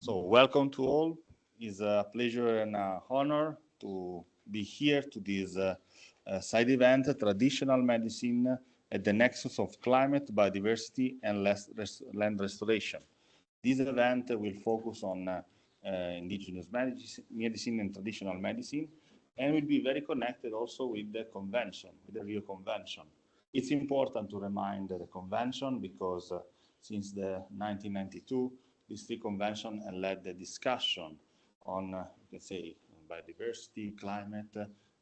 So welcome to all. It's a pleasure and an honor to be here to this side event, Traditional Medicine at the Nexus of Climate, Biodiversity and Land Restoration. This event will focus on indigenous medicine and traditional medicine, and will be very connected also with the convention, with the Rio Convention. It's important to remind the convention because since the 1992, this three convention led the discussion on, let's say, biodiversity, climate,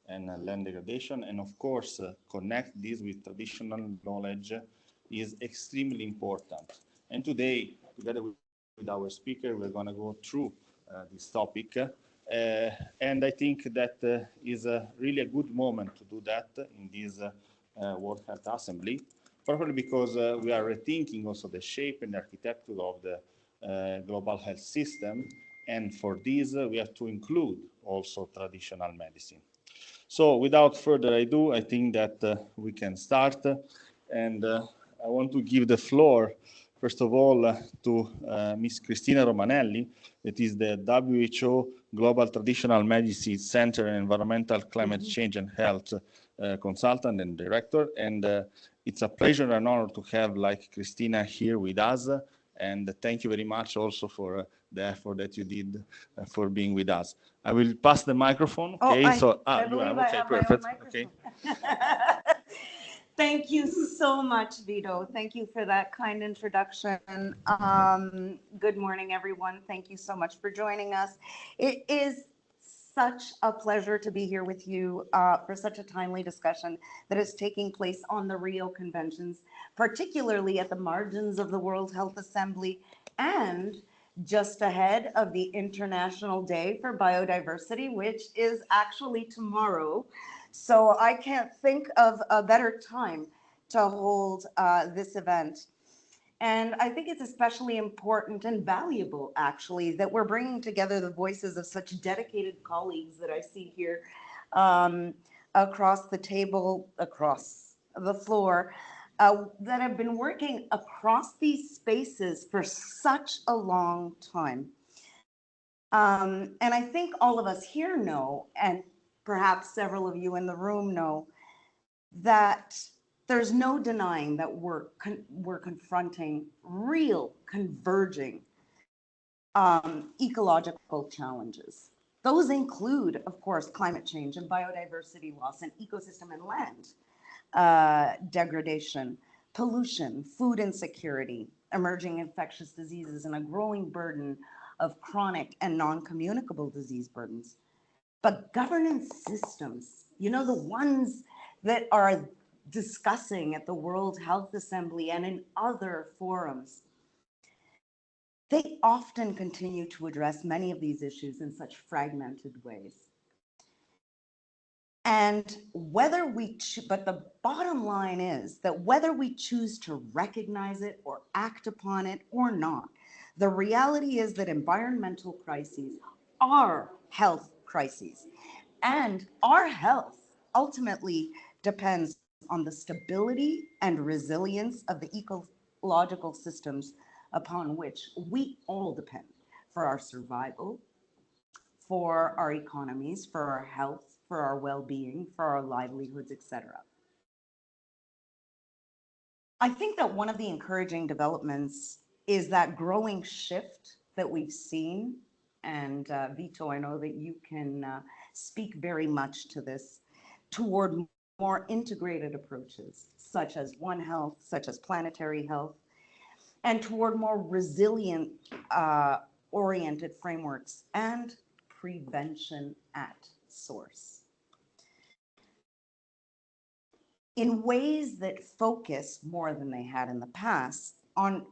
and land degradation, and of course, connect this with traditional knowledge is extremely important. And today, together with our speaker, we're going to go through this topic. And I think that is really a good moment to do that in this World Health Assembly, probably because we are rethinking also the shape and architecture of the global health system. And for this, we have to include also traditional medicine. So without further ado, I think that we can start. And I want to give the floor, first of all, to Ms. Cristina Romanelli, that is the WHO Global Traditional Medicine Center and Environmental Climate Change and Health Consultant and Director. And it's a pleasure and honor to have like Cristina here with us. And thank you very much also for the effort that you did for being with us. I will pass the microphone. Okay, I believe I have perfect. My own microphone. Okay. Thank you so much, Vito. Thank you for that kind introduction. Good morning, everyone. Thank you so much for joining us. It is such a pleasure to be here with you for such a timely discussion that is taking place on the Rio Conventions, particularly at the margins of the World Health Assembly and just ahead of the International Day for Biodiversity, which is actually tomorrow. So I can't think of a better time to hold this event. And I think it's especially important and valuable, actually, that we're bringing together the voices of such dedicated colleagues that I see here across the table, across the floor, that have been working across these spaces for such a long time. And I think all of us here know, and perhaps several of you in the room know, that there's no denying that we're confronting real converging ecological challenges. Those include, of course, climate change and biodiversity loss and ecosystem and land degradation, pollution, food insecurity, emerging infectious diseases, and a growing burden of chronic and non-communicable disease burdens. But governance systems, you know, the ones that are discussing at the World Health Assembly and in other forums, they often continue to address many of these issues in such fragmented ways. And whether but the bottom line is that whether we choose to recognize it or act upon it or not, the reality is that environmental crises are health crises. And our health ultimately depends on the stability and resilience of the ecological systems upon which we all depend for our survival, for our economies, for our health, for our well-being, for our livelihoods, etc. I think that one of the encouraging developments is that growing shift that we've seen, and Vito, I know that you can speak very much to this, toward more integrated approaches, such as One Health, such as Planetary Health, and toward more resilient oriented frameworks and prevention at source. In ways that focus more than they had in the past on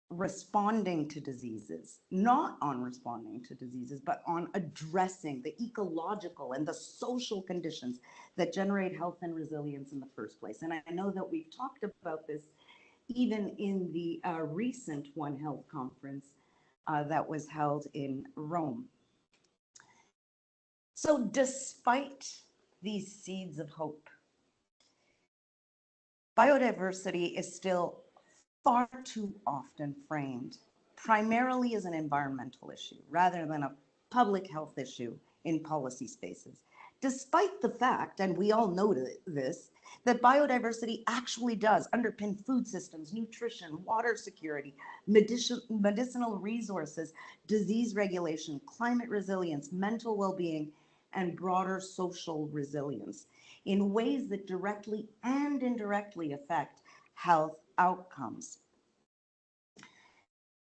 responding to diseases, not on responding to diseases, but on addressing the ecological and the social conditions that generate health and resilience in the first place. And I know that we've talked about this even in the recent One Health conference that was held in Rome. So despite these seeds of hope, biodiversity is still far too often framed primarily as an environmental issue rather than a public health issue in policy spaces, despite the fact, and we all know this, that biodiversity actually does underpin food systems, nutrition, water security, medicinal resources, disease regulation, climate resilience, mental well-being, and broader social resilience in ways that directly and indirectly affect health outcomes.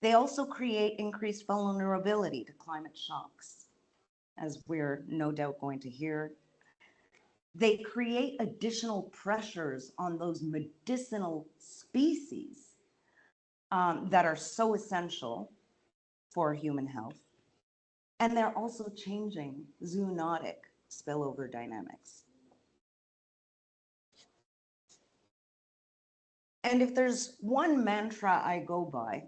They also create increased vulnerability to climate shocks, as we're no doubt going to hear. They create additional pressures on those medicinal species that are so essential for human health. And they're also changing zoonotic spillover dynamics. And if there's one mantra I go by,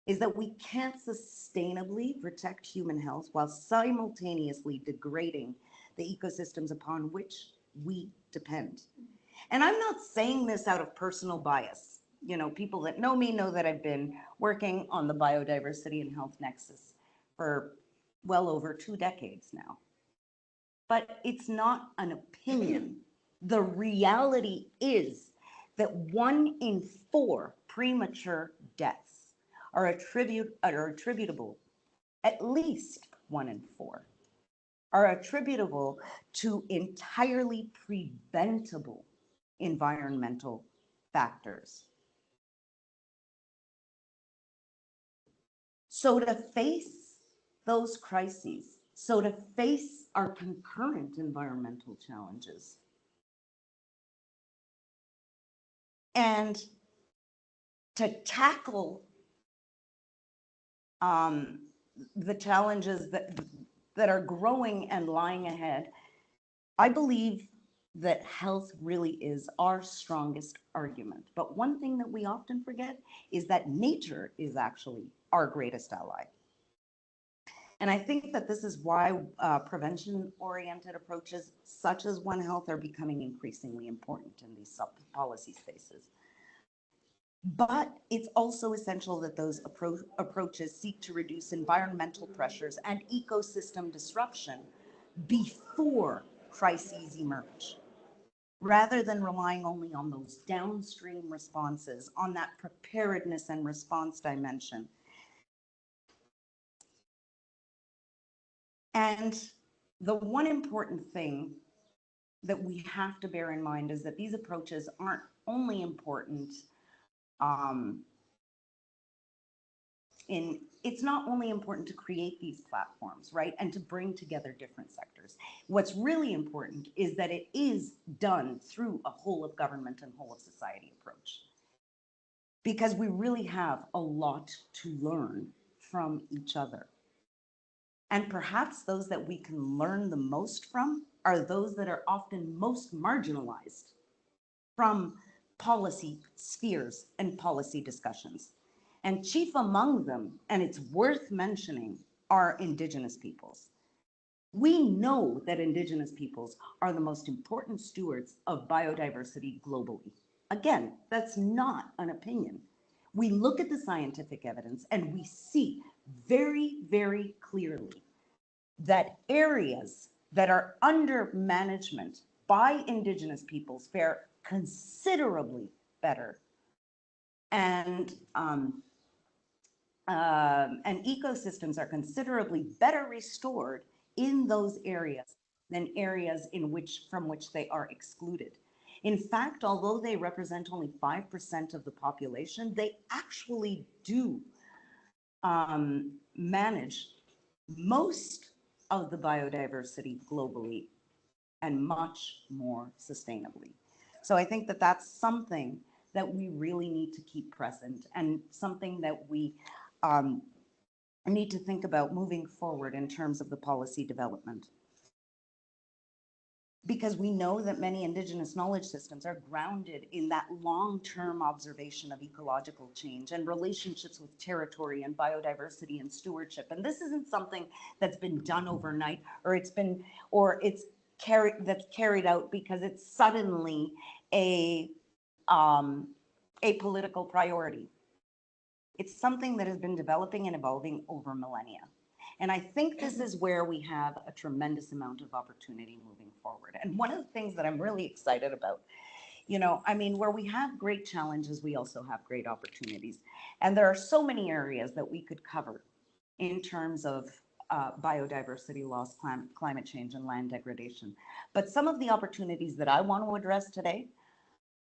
is that we can't sustainably protect human health while simultaneously degrading the ecosystems upon which we depend. And I'm not saying this out of personal bias. You know, people that know me know that I've been working on the biodiversity and health nexus for well over 2 decades now. But it's not an opinion. The reality is that 1 in 4 premature deaths are attributable, at least 1 in 4, are attributable to entirely preventable environmental factors. So to face those crises, so to face our concurrent environmental challenges, and to tackle the challenges that are growing and lying ahead, I believe that health really is our strongest argument. But one thing that we often forget is that nature is actually our greatest ally. And I think that this is why prevention-oriented approaches such as One Health are becoming increasingly important in these policy spaces. But it's also essential that those approaches seek to reduce environmental pressures and ecosystem disruption before crises emerge, rather than relying only on those downstream responses, on that preparedness and response dimension. And the one important thing that we have to bear in mind is that these approaches aren't only important it's not only important to create these platforms, right, and to bring together different sectors. What's really important is that it is done through a whole of government and whole of society approach, because we really have a lot to learn from each other. And perhaps those that we can learn the most from are those that are often most marginalized from policy spheres and policy discussions. And chief among them, and it's worth mentioning, are Indigenous peoples. We know that Indigenous peoples are the most important stewards of biodiversity globally. Again, that's not an opinion. We look at the scientific evidence and we see very, very clearly that areas that are under management by Indigenous peoples fare considerably better, and ecosystems are considerably better restored in those areas than areas from which they are excluded. In fact, although they represent only 5% of the population, they actually do manage most of the biodiversity globally and much more sustainably. So I think that that's something that we really need to keep present, and something that we need to think about moving forward in terms of the policy development. Because we know that many Indigenous knowledge systems are grounded in that long-term observation of ecological change and relationships with territory and biodiversity and stewardship. And this isn't something that's been done overnight, or that's carried out because it's suddenly a political priority. It's something that has been developing and evolving over millennia. And I think this is where we have a tremendous amount of opportunity moving forward. And one of the things that I'm really excited about, I mean, where we have great challenges, we also have great opportunities. And there are so many areas that we could cover in terms of biodiversity loss, climate change, and land degradation. But some of the opportunities that I want to address today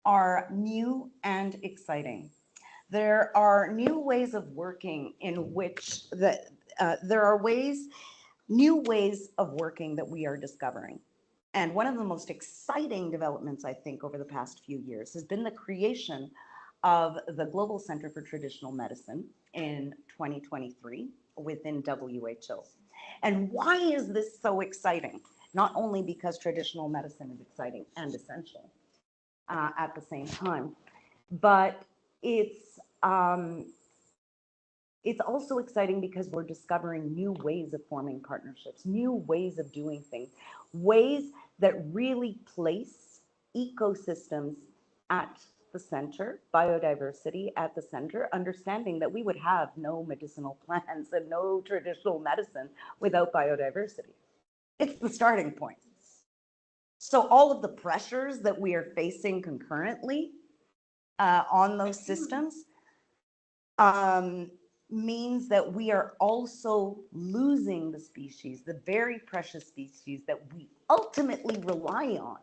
are new and exciting. There are new ways of working in which there are new ways of working that we are discovering. And one of the most exciting developments, I think, over the past few years has been the creation of the Global Center for Traditional Medicine in 2023 within WHO. And why is this so exciting? Not only because traditional medicine is exciting and essential at the same time, but it's also exciting because we're discovering new ways of forming partnerships, new ways of doing things, ways that really place ecosystems at the center, biodiversity at the center, understanding that we would have no medicinal plants and no traditional medicine without biodiversity. It's the starting point. So all of the pressures that we are facing concurrently on those systems means that we are also losing the species, the very precious species that we ultimately rely on,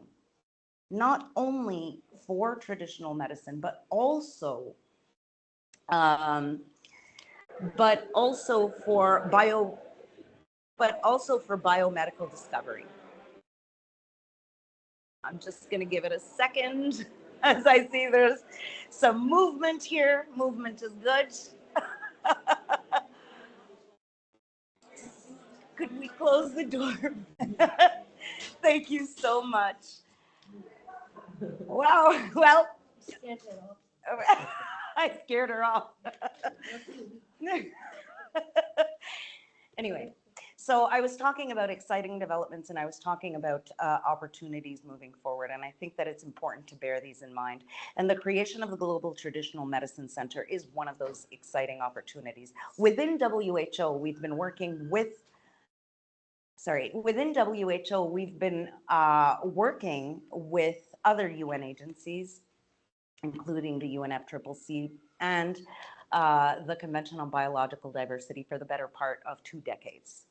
not only for traditional medicine, but also for biomedical discovery. I'm just going to give it a second as I see there's some movement here. Movement is good. Could we close the door? Thank you so much. Wow. Well, I scared her off. Anyway, so I was talking about exciting developments and I was talking about opportunities moving forward. And I think that it's important to bear these in mind. And the creation of the Global Traditional Medicine Center is one of those exciting opportunities. Within WHO, we've been working with other UN agencies, including the UNFCCC and the Convention on Biological Diversity for the better part of 2 decades.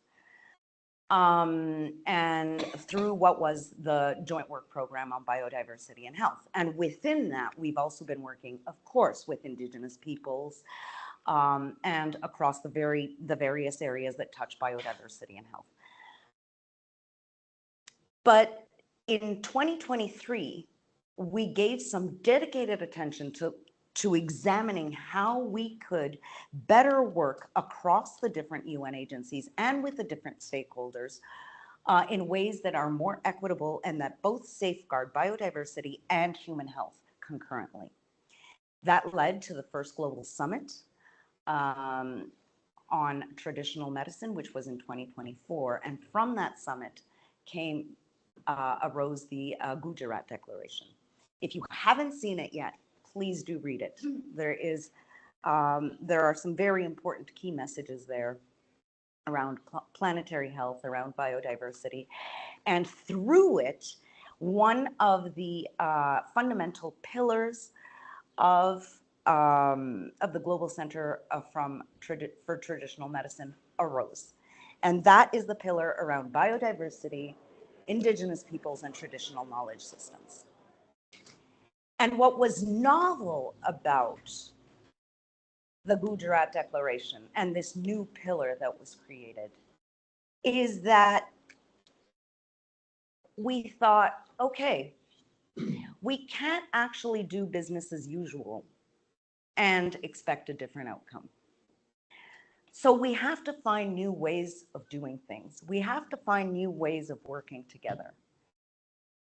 And through what was the Joint Work Program on Biodiversity and Health. And within that, we've also been working, of course, with Indigenous peoples and across the various areas that touch biodiversity and health. But in 2023, we gave some dedicated attention to examining how we could better work across the different UN agencies and with the different stakeholders in ways that are more equitable and that both safeguard biodiversity and human health concurrently. That led to the first global summit on traditional medicine, which was in 2024. And from that summit arose the Gujarat Declaration. If you haven't seen it yet, please do read it. There are some very important key messages there around planetary health, around biodiversity. And through it, one of the fundamental pillars of the Global Center for Traditional Medicine arose. And that is the pillar around biodiversity, Indigenous peoples, and traditional knowledge systems. And what was novel about the Gujarat Declaration and this new pillar that was created is that we thought, okay, we can't actually do business as usual and expect a different outcome. So we have to find new ways of doing things. We have to find new ways of working together.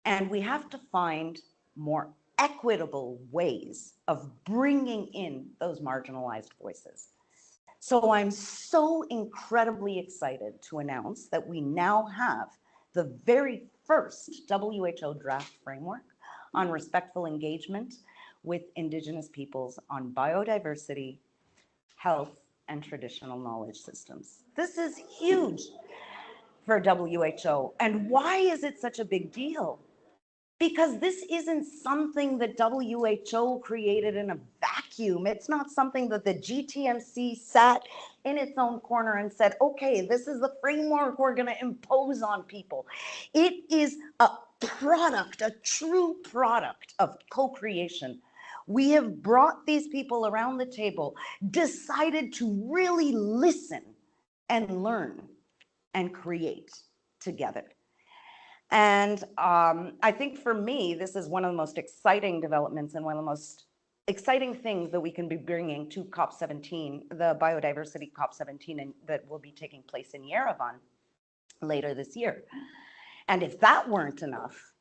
And we have to find more equitable ways of bringing in those marginalized voices. So I'm so incredibly excited to announce that we now have the very first WHO draft framework on respectful engagement with Indigenous peoples on biodiversity, health, and traditional knowledge systems. This is huge for WHO. And why is it such a big deal? Because this isn't something that WHO created in a vacuum. It's not something that the GTMC sat in its own corner and said, okay, this is the framework we're going to impose on people. It is a product, a true product of co-creation. We have brought these people around the table, decided to really listen and learn and create together. And I think for me, this is one of the most exciting developments and one of the most exciting things that we can be bringing to COP17, the Biodiversity COP17, and that will be taking place in Yerevan later this year. And if that weren't enough,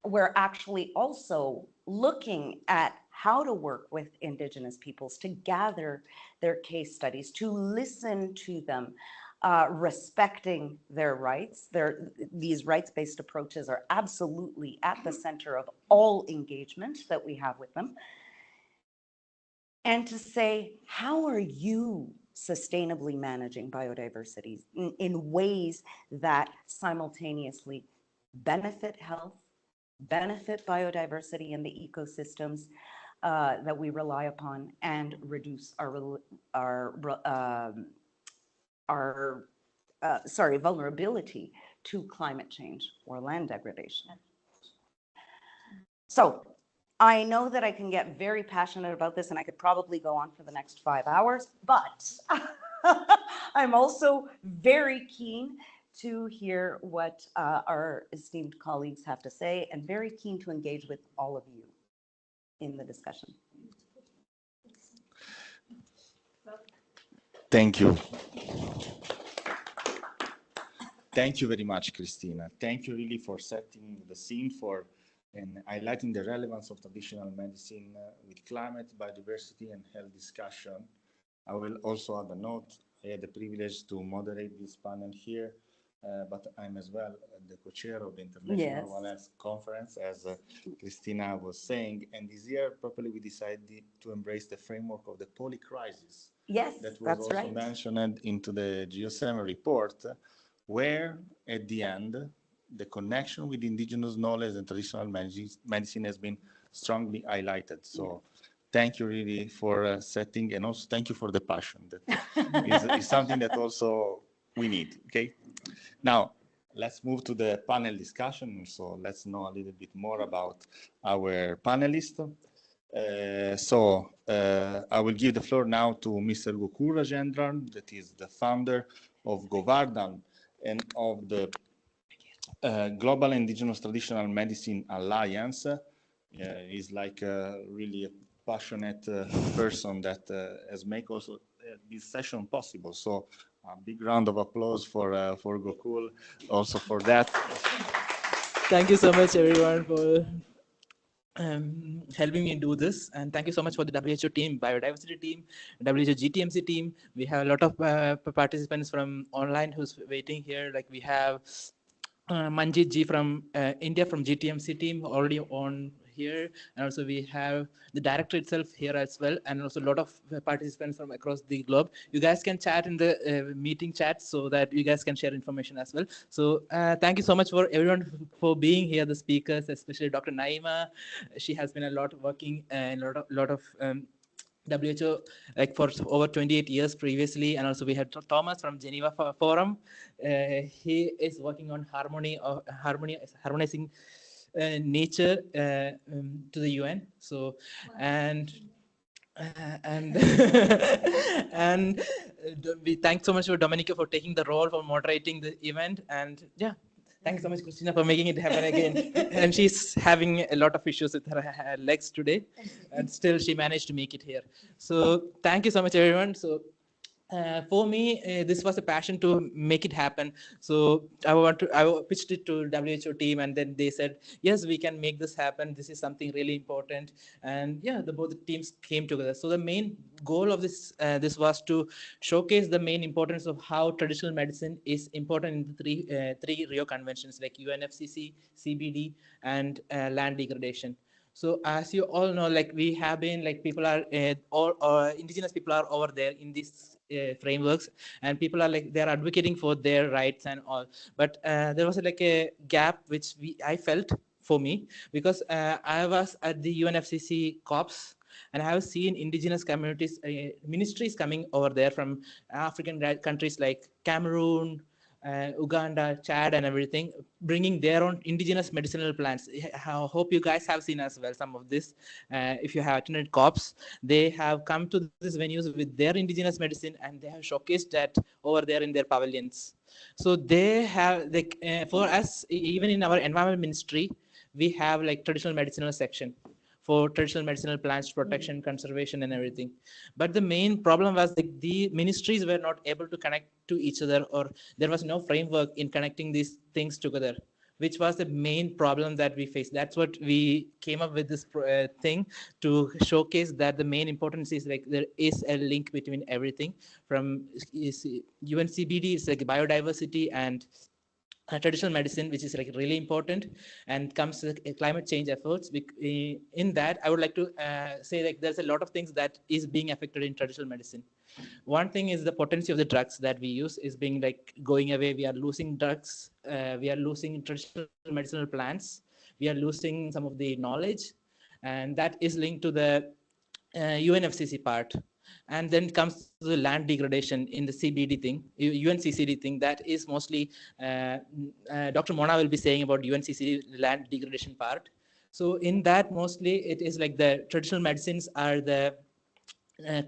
we're actually also looking at how to work with Indigenous peoples to gather their case studies, to listen to them, respecting their rights. These rights-based approaches are absolutely at the center of all engagement that we have with them. And to say, how are you sustainably managing biodiversity in ways that simultaneously benefit health, benefit biodiversity and the ecosystems that we rely upon, and reduce our vulnerability to climate change or land degradation. So I know that I can get very passionate about this, and I could probably go on for the next 5 hours, but I'm also very keen to hear what our esteemed colleagues have to say, and very keen to engage with all of you in the discussion. Thank you. Thank you very much, Christina. Thank you really for setting the scene for and highlighting the relevance of traditional medicine with climate, biodiversity, and health discussion. I will also add a note. I had the privilege to moderate this panel here, but I'm as well the co-chair of the International One Health Conference, as Christina was saying. And this year, properly, we decided to embrace the framework of the polycrisis. Yes, that was also mentioned into the GEO7 report, where at the end, the connection with indigenous knowledge and traditional medicine has been strongly highlighted. So thank you really for setting, and also thank you for the passion. That is something that also we need, okay? Now, let's move to the panel discussion. So let's know a little bit more about our panelists. I will give the floor now to Mr. Gokul Rajendran, that is the founder of Govardhan and of the Global Indigenous Traditional Medicine Alliance. He's like really a passionate person that has made also this session possible. So a big round of applause for Gokul also for that. Thank you so much, everyone, for helping me do this, and thank you so much for the WHO team, Biodiversity team, WHO GTMC team. We have a lot of participants from online who's waiting here. Like we have Manjit ji from India from GTMC team already on here, and also we have the director itself here as well, and also a lot of participants from across the globe. You guys can chat in the meeting chat so that you guys can share information as well. So thank you so much for everyone for being here, the speakers, especially Dr. Naima. She has been a lot working and a lot of WHO like for over 28 years previously, and also we had Thomas from Geneva Forum. He is working on harmonizing nature to the UN. So and we thank so much for Dominica for taking the role for moderating the event. And yeah, thank you so much, Christina, for making it happen again. And she's having a lot of issues with her legs today, and still she managed to make it here. So thank you so much, everyone. So for me, this was a passion to make it happen. So I pitched it to WHO team, and then they said, yes, we can make this happen. This is something really important. And yeah, both teams came together. So the main goal of this was to showcase the main importance of how traditional medicine is important in the three Rio conventions, like UNFCCC, CBD, and land degradation. So as you all know, like we have been like people are all indigenous people are over there in these frameworks, and people are like they're advocating for their rights and all. But there was like a gap which I felt for me, because I was at the UNFCCC COPS, and I have seen indigenous communities ministries coming over there from African countries like Cameroon, Uganda, Chad, and everything, bringing their own indigenous medicinal plants. I hope you guys have seen as well some of this. If you have attended COPs, they have come to these venues with their indigenous medicine, and they have showcased that over there in their pavilions. So they have, like, for us, even in our environment ministry, we have like traditional medicinal section for traditional medicinal plants protection, conservation, and everything. But the main problem was the ministries were not able to connect to each other, or there was no framework in connecting these things together, which was the main problem that we faced. That's what we came up with this thing, to showcase that the main importance is like there is a link between everything from UNCBD, it's like biodiversity and traditional medicine, which is like really important, and comes to climate change efforts. In that, I would like to say like there's a lot of things that is being affected in traditional medicine. One thing is the potency of the drugs that we use is being like going away. We are losing drugs. We are losing traditional medicinal plants. We are losing some of the knowledge, and that is linked to the UNFCC part. And then comes to the land degradation in the CBD thing, UNCCD thing. That is mostly Dr. Mona will be saying about UNCCD land degradation part. So in that, mostly it is like the traditional medicines are the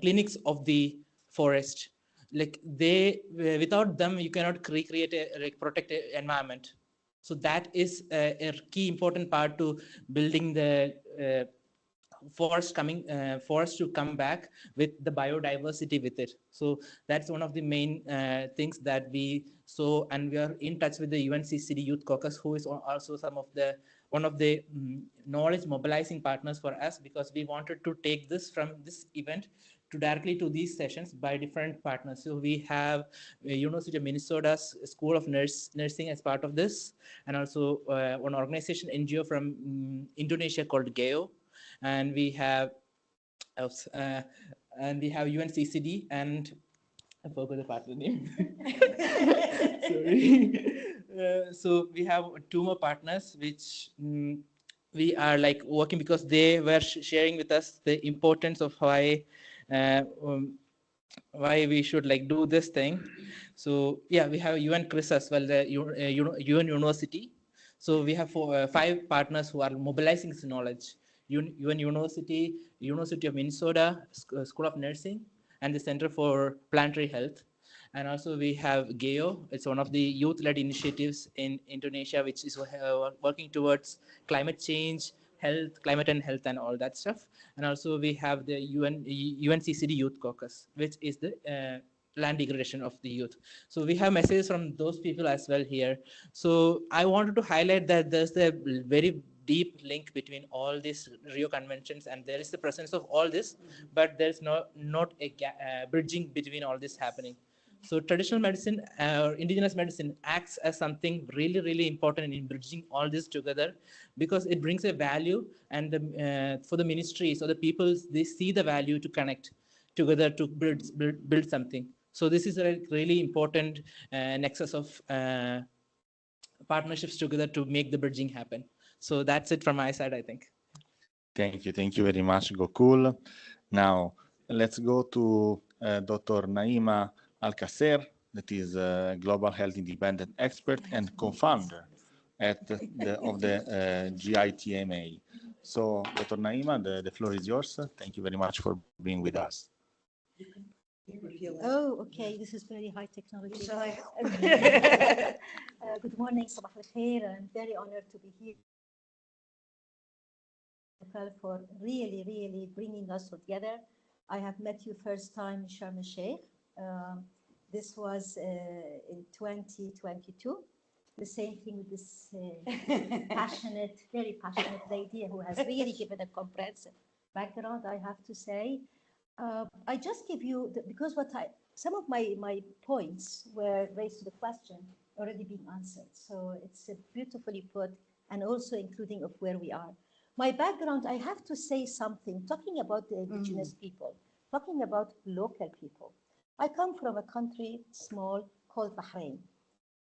clinics of the forest. Like they, without them, you cannot recreate a like protect a environment. So that is a key important part to building the forest to come back with the biodiversity with it. So that's one of the main things that we saw, and we are in touch with the UNCCD Youth Caucus, who is also some of the one of the knowledge mobilizing partners for us, because we wanted to take this from this event to directly to these sessions by different partners. So we have University of Minnesota's School of Nursing as part of this, and also one organization NGO from Indonesia called GEO, and we have UNCCD, and I forgot the partner name. Sorry. So we have two more partners, which we are like working, because they were sharing with us the importance of uh, um, why we should like do this thing. So yeah, we have UN Chris as well, the UN University. So we have five partners who are mobilizing this knowledge. UN University, University of Minnesota, School of Nursing, and the Center for Planetary Health. And also we have GEO. It's one of the youth-led initiatives in Indonesia, which is working towards climate change, climate and health, and all that stuff. And also we have the UNCCD Youth Caucus, which is the land degradation of the youth. So we have messages from those people as well here. So I wanted to highlight that there's a very deep link between all these Rio conventions, and there is the presence of all this, but there's not a bridging between all this happening. So traditional medicine or indigenous medicine acts as something really, really important in bridging all this together, because it brings a value, and for the ministries or the peoples, they see the value to connect together to build something. So this is a really important nexus of partnerships together to make the bridging happen. So that's it from my side, I think. Thank you very much, Gokul. Now, let's go to Dr. Naima Alcacer, that is a global health independent expert and co-founder of the GITMA. So, Dr. Naima, the floor is yours. Thank you very much for being with us. Oh, okay. This is very high technology. Good morning, Sabah al-Khair. I'm very honored to be here for really, really bringing us together. I have met you first time in Sharm el-Sheikh. This was in 2022. The same thing with this passionate, very passionate lady who has really given a comprehensive background, I have to say. I just give you, because some of my points were raised to the question already being answered. So it's beautifully put, and also including of where we are. My background, I have to say something, talking about the indigenous people, talking about local people. I come from a country, small, called Bahrain.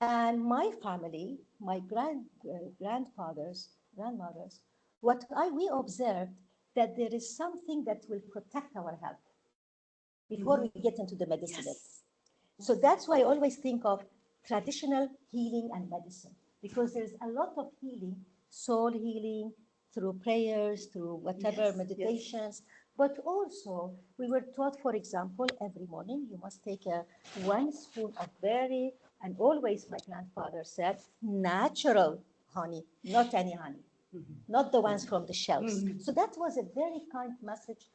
And my family, my grandmothers, we observed that there is something that will protect our health before we get into the medicinal. Yes. So that's why I always think of traditional healing and medicine, because there's a lot of healing, soul healing, through prayers, through whatever Yes, meditations. But also, we were taught, for example, every morning you must take one spoon of berry, and always my grandfather said, natural honey, not any honey, not the ones from the shelves. So that was a very kind message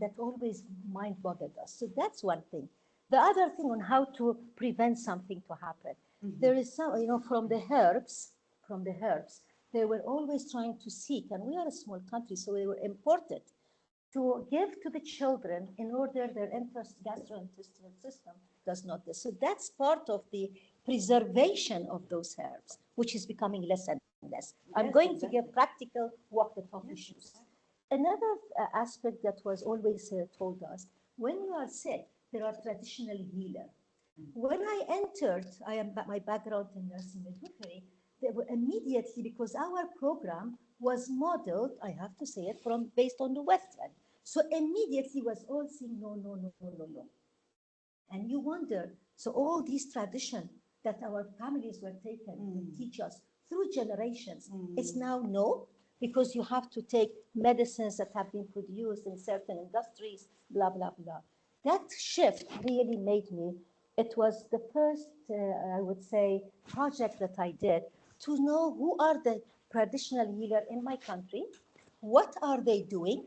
that always mind boggled us. So that's one thing. The other thing on how to prevent something to happen. There is some, from the herbs, they were always trying to seek, and we are a small country, so they were imported to give to the children in order their gastrointestinal system does not this. So that's part of the preservation of those herbs, which is becoming less and less. I'm going to give practical walk the talk issues. Another aspect that was always told us, when you are sick, there are traditional healers. When I entered, my background in nursing midwifery, they were immediately, because our program was modeled, I have to say it, based on the Western. So immediately was all saying, no, no, no, no, no, no. And you wonder, so all these tradition that our families were taken to teach us through generations, it's now no, because you have to take medicines that have been produced in certain industries, blah, blah, blah. That shift really made me, it was the first, I would say, project that I did to know who are the traditional healers in my country, what are they doing,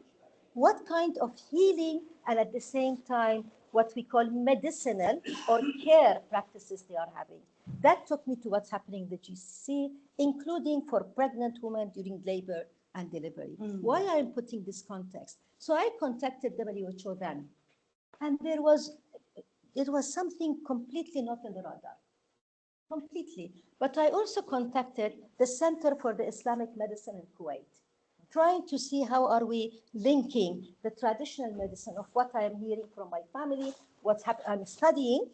what kind of healing, and at the same time, what we call medicinal or care practices they are having. That took me to what's happening in the GCC, including for pregnant women during labor and delivery. Why I'm putting this context? So I contacted WHO then, and it was something completely not on the radar, completely. But I also contacted the Center for the Islamic Medicine in Kuwait, trying to see how are we linking the traditional medicine of what I am hearing from my family, what's I'm studying.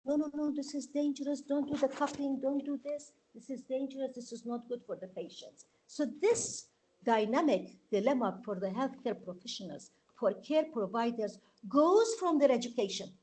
No, no, no, this is dangerous. Don't do the cupping. Don't do this. This is dangerous. This is not good for the patients. So this dynamic dilemma for the healthcare professionals, for care providers, goes from their education.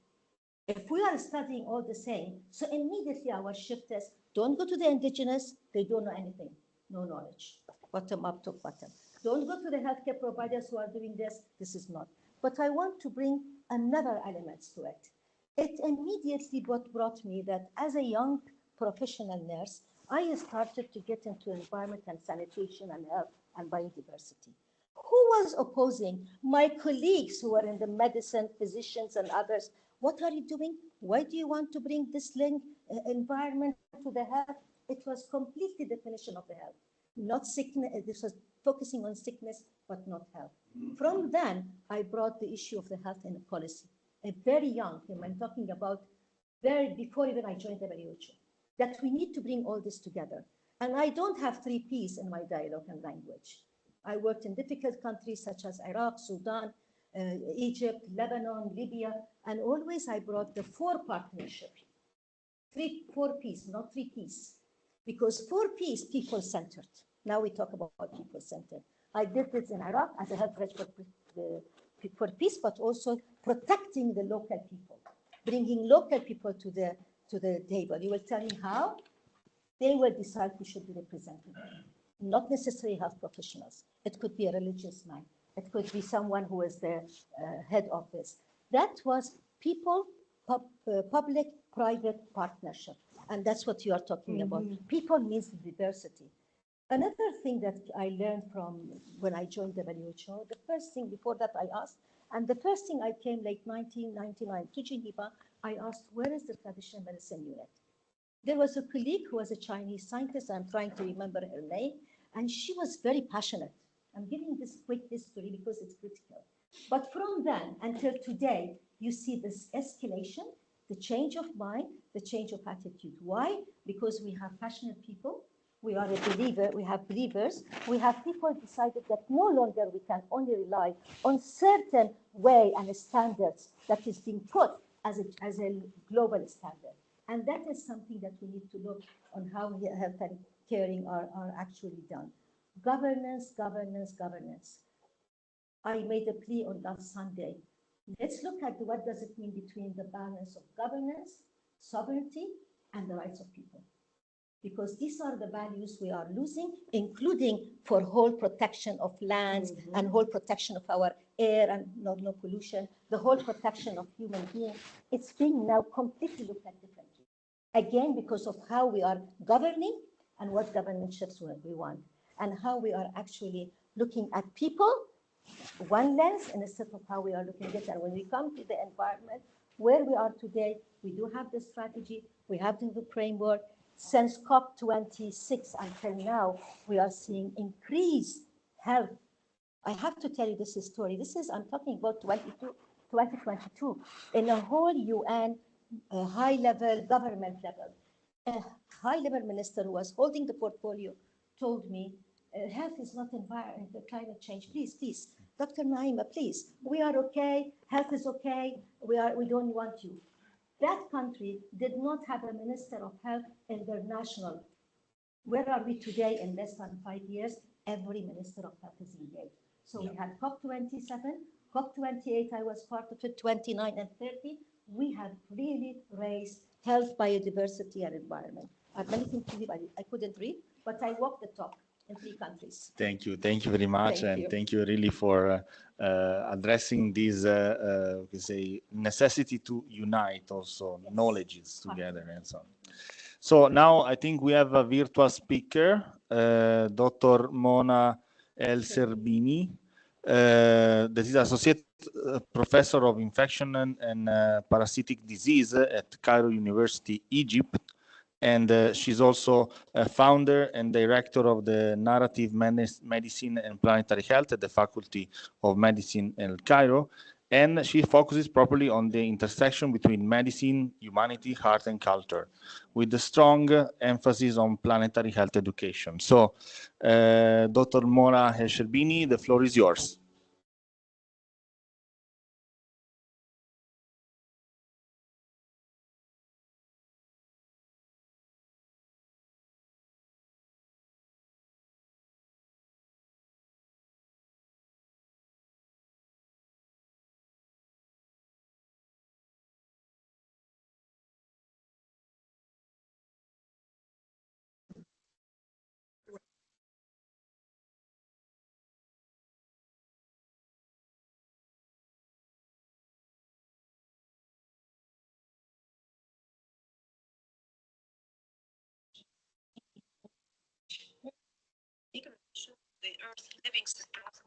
If we are studying all the same, so immediately our shift is, don't go to the indigenous, they don't know anything, no knowledge, bottom up to bottom. Don't go to the healthcare providers who are doing this, this is not. But I want to bring another element to it. It immediately brought me that as a young professional nurse, I started to get into environment and sanitation and health and biodiversity. Who was opposing? My colleagues who are in the medicine, physicians and others. What are you doing? Why do you want to bring this link, environment to the health? It was completely definition of the health, not sickness. This was focusing on sickness, but not health. From then, I brought the issue of the health in policy. A very young, I'm talking about before even I joined WHO, that we need to bring all this together. And I don't have 3 Ps in my dialogue and language. I worked in difficult countries such as Iraq, Sudan, Egypt, Lebanon, Libya, and always I brought the 4 partnership. 4 Ps, not 3 Ps, because 4 Ps, people-centered. Now we talk about people-centered. I did this in Iraq as a health for peace, but also protecting the local people, bringing local people to the table. You will tell me how? They will decide who should be represented, not necessarily health professionals. It could be a religious man. It could be someone who is the head of this. That was people, public-private partnership. And that's what you are talking about. People means diversity. Another thing that I learned from when I joined the WHO, the first thing before that I asked, and the first thing I came late 1999 to Geneva, I asked, where is the traditional medicine unit? There was a colleague who was a Chinese scientist, I'm trying to remember her name, and she was very passionate. I'm giving this quick history because it's critical. But from then until today, you see this escalation, the change of mind, the change of attitude. Why? Because we have passionate people, we are a believer, we have believers, we have people decided that no longer we can only rely on certain way and standards that is being put as a global standard. And that is something that we need to look on how health and caring are actually done. Governance, governance, governance. I made a plea on last Sunday. Let's look at what does it mean between the balance of governance, sovereignty, and the rights of people. Because these are the values we are losing, including for whole protection of lands and whole protection of our air and no pollution, the whole protection of human beings. It's being now completely looked at differently. Again, because of how we are governing and what governance shifts we want, and how we are actually looking at people, one lens, instead of how we are looking at it. And when we come to the environment, where we are today, we do have the strategy, we have the framework. Since COP26 until now, we are seeing increased health. I have to tell you this story. I'm talking about 2022, in a whole UN high-level government level. A high-level minister who was holding the portfolio told me, health is not environment, climate change. Please, please, Dr. Naima, please. We are okay. Health is okay. We don't want you. That country did not have a minister of health in their national. Where are we today in less than 5 years? Every minister of health is engaged. So we had COP27, COP28, I was part of it, 29 and 30. We have really raised health, biodiversity, and environment. I have many things to read, I couldn't read, but I walked the talk in 3 countries. Thank you very much, thank you really for addressing this say necessity to unite also knowledges together and so on. So now I think we have a virtual speaker, Dr. Mona El Serbini, that is Associate Professor of Infection and Parasitic Disease at Cairo University, Egypt. And she's also a founder and director of the Narrative Medicine and Planetary Health at the Faculty of Medicine in Cairo. And she focuses properly on the intersection between medicine, humanity, art, and culture, with a strong emphasis on planetary health education. So, Dr. Mona El-Sherbini, the floor is yours. Degradation of the Earth's living systems